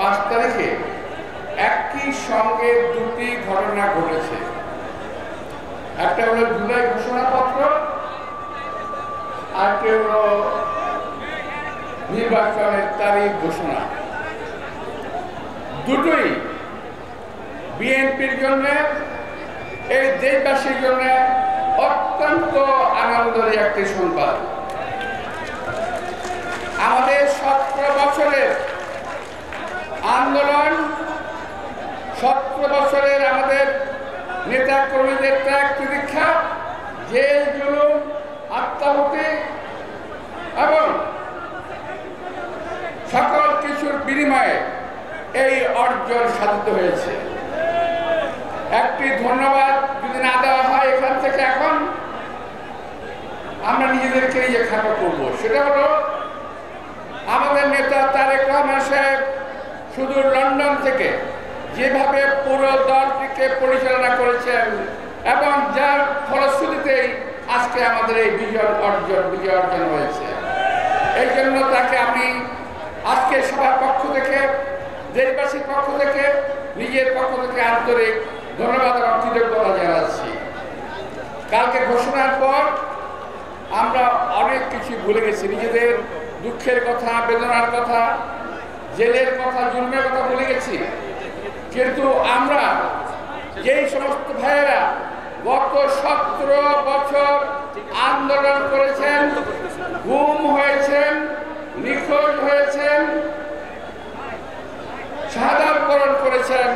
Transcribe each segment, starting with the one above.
5 তারিখে একই সঙ্গে দুটি ঘটনা ঘটেছে। একটা হলো জুলাই ঘোষণাপত্র, আর একটা হলো নির্বাচনের তারিখ ঘোষণা। দুটোই বিএনপির জন্য, এই দেশবাসীর জন্য অত্যন্ত আনন্দের একটি সংবাদ। আমাদের 17 বছরের আন্দোলন, 17 বছরের আমাদের নেতা কর্মীদের ত্যাগ প্রতীক্ষা, জেল জুলুম, আত্মাহুতি এবং সকল কিছুর বিনিময়ে এই অর্জন সাধিত হয়েছে। একটি ধন্যবাদ যদি না দেওয়া হয় এখান থেকে, এখন আমরা নিজেদেরকে নিজে খাটো করবো। সেটা হলো আমাদের নেতা তারেক রহমান সাহেব শুধু লন্ডন থেকে যেভাবে পুরো দলটিকে পরিচালনা করেছেন এবং যার ফলশ্রুতিতেই আজকে আমাদের এই বিজয় অর্জন হয়েছে। এই জন্য তাকে আমি আজকে সবার পক্ষ থেকে, দেশবাসীর পক্ষ থেকে, নিজের পক্ষ থেকে আন্তরিক ধন্যবাদ এবং কৃতজ্ঞতা জানাচ্ছি। কালকে ঘোষণার পর আমরা অনেক কিছু ভুলে গেছি, নিজেদের দুঃখের কথা, বেদনার কথা, জেলের কথা, জুলুমের কথা ভুলে গেছি। কিন্তু আমরা যেই সমস্ত ভাইয়েরা গত 17 বছর আন্দোলন করেছেন, গুম হয়েছেন, নিখোঁজ হয়েছেন, শাহাদাত বরণ করেছেন,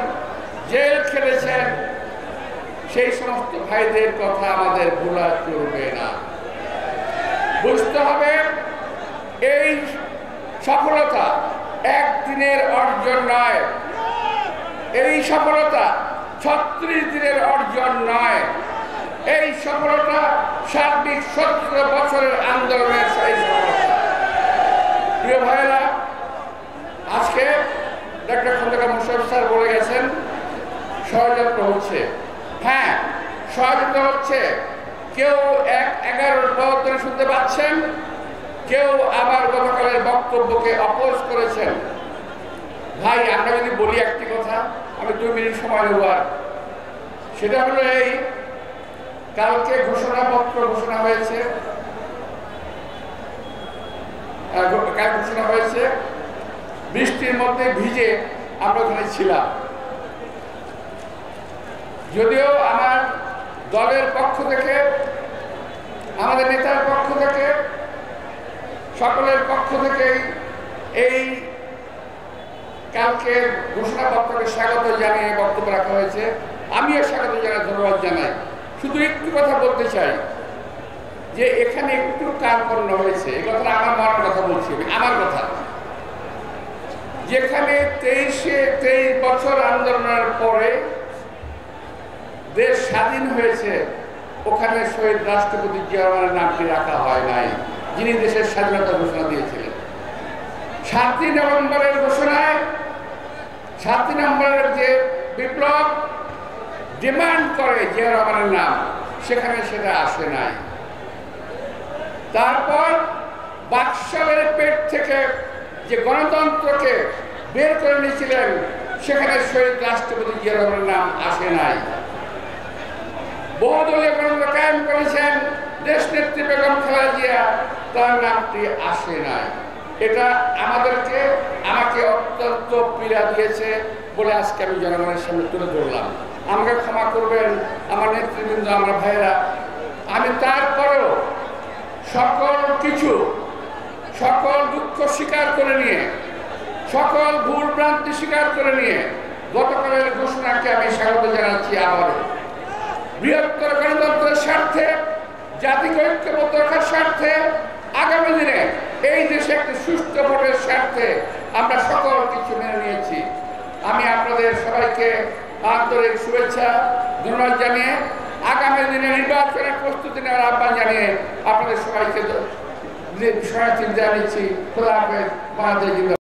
জেল খেটেছেন, সেই সমস্ত ভাইদের কথা আমাদের ভোলা চলবে না। বুঝতে হবে এই সফলতা একদিনের অর্জন নয়, এই সফলতা 36 দিনের অর্জন নয়, এই সফলতা সার্বিক 17 বছরের আন্দোলনের সেই সফলতা। প্রিয় ভাইরা, আজকে ডক্টর খন্দকার মোশাররফ স্যার বলে গেছেন ষড়যন্ত্র হচ্ছে। হ্যাঁ, ষড়যন্ত্র হচ্ছে। কেউ 11-র পর ধরে শুনতে পাচ্ছেন, কেউ আবার গতকালের বক্তব্যকে অপোজ করেছেন। ভাই, আমরা যদি বলি একটি কথা, আমি 2 মিনিট সময় নেব। আর সেটা হলো এই, কালকে ঘোষণাপত্র ঘোষণা হয়েছে, বৃষ্টির মধ্যে ভিজে আমরা ওখানে ছিলাম। যদিও আমার দলের পক্ষ থেকে, আমাদের নেতার পক্ষ থেকে, সকলের পক্ষ থেকে এই কালকে ঘোষণাপত্রকে স্বাগত জানিয়ে বক্তব্য রাখা হয়েছে। আমিও স্বাগত জানাই, ধন্যবাদ জানাই। শুধু একটু কথা বলতে চাই যে এখানে একটু কার্পণ্য হয়েছে। এই কথাটা আমার মনের কথা বলছি, আমার কথা। যেখানে 23 বছর আন্দোলনের পরে দেশ স্বাধীন হয়েছে, ওখানে শহীদ রাষ্ট্রপতি জিয়া রহমানের নামটি রাখা হয় নাই, যিনি দেশের স্বাধীনতা ঘোষণা দিয়েছিলেন। 7ই নভেম্বরের ঘোষণায়, 7ই নভেম্বরের যে বিপ্লব ডিমান্ড করে জিয়া রহমানের নাম, সেখানে সেটা আসে নাই। তারপর বাকশালের পেট থেকে যে গণতন্ত্রকে বের করে নিয়েছিলেন, সেখানে শহীদ রাষ্ট্রপতি জিয়া রহমানের নাম আসে নাই। বহুদলীয় গণতন্ত্র কায়েম করেছেন দেশনেত্রী বেগম খালেদা জিয়া, তার নামটি আসে নাই। এটা আমাকে অত্যন্ত পীড়া দিয়েছে বলে আজকে আমি জনগণের সামনে তুলে ধরলাম। আমাকে ক্ষমা করবেন আমার নেতৃবৃন্দ, আমার ভাইয়েরা। আমি তারপরেও সকল দুঃখ স্বীকার করে নিয়ে, সকল ভুল ভ্রান্তি স্বীকার করে নিয়ে গতকালের ঘোষণাকে আমি স্বাগত জানাচ্ছি। আবারও বৃহত্তর গণতন্ত্রের স্বার্থে, জাতিকে ঐক্যবদ্ধ রাখার স্বার্থে, আগামী দিনে এই দেশে একটি সুষ্ঠু ভোটের স্বার্থে আমরা সকল কিছু মেনে নিয়েছি। আমি আপনাদের সবাইকে আন্তরিক শুভেচ্ছা, ধন্যবাদ জানিয়ে আগামী দিনে নির্বাচনের প্রস্তুতি নেওয়ার আহ্বান জানিয়ে আপনাদের সবাইকে সহায়তা জানিয়েছি। খোদা হাফেজ। বাংলাদেশ।